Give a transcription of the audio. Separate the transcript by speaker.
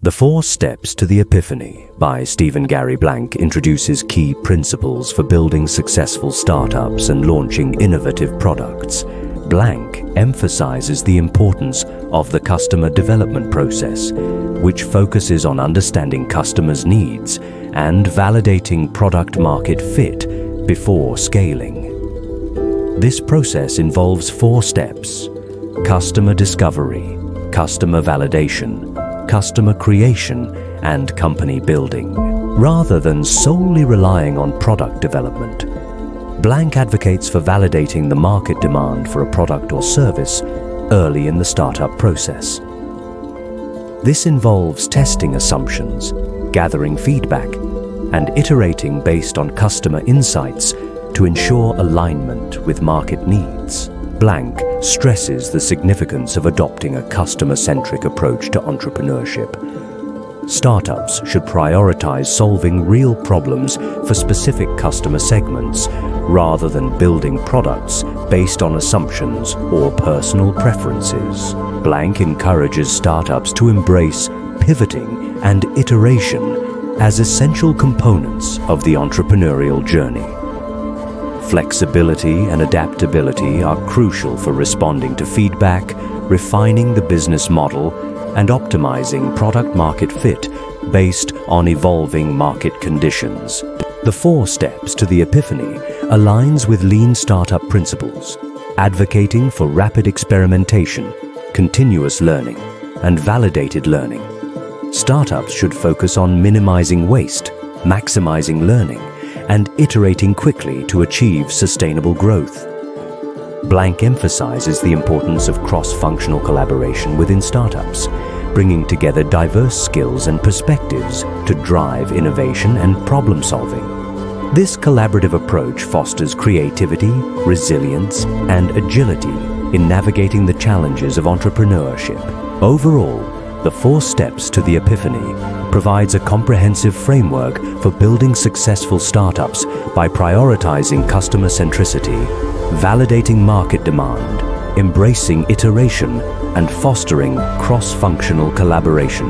Speaker 1: The 4 Steps to the Epiphany by Stephen Gary Blank introduces key principles for building successful startups and launching innovative products. Blank emphasizes the importance of the customer development process, which focuses on understanding customers' needs and validating product-market fit before scaling. This process involves 4 steps: customer discovery, customer validation, customer creation, and company building. Rather than solely relying on product development, Blank advocates for validating the market demand for a product or service early in the startup process. This involves testing assumptions, gathering feedback, and iterating based on customer insights to ensure alignment with market needs. Blank stresses the significance of adopting a customer-centric approach to entrepreneurship. Startups should prioritize solving real problems for specific customer segments rather than building products based on assumptions or personal preferences. Blank encourages startups to embrace pivoting and iteration as essential components of the entrepreneurial journey. Flexibility and adaptability are crucial for responding to feedback, refining the business model, and optimizing product-market fit based on evolving market conditions. The 4 Steps to the Epiphany aligns with lean startup principles, advocating for rapid experimentation, continuous learning, and validated learning. Startups should focus on minimizing waste, maximizing learning, and iterating quickly to achieve sustainable growth. Blank emphasizes the importance of cross-functional collaboration within startups, bringing together diverse skills and perspectives to drive innovation and problem-solving. This collaborative approach fosters creativity, resilience, and agility in navigating the challenges of entrepreneurship. Overall, the 4 Steps to the Epiphany provides a comprehensive framework for building successful startups by prioritizing customer centricity, validating market demand, embracing iteration, and fostering cross-functional collaboration.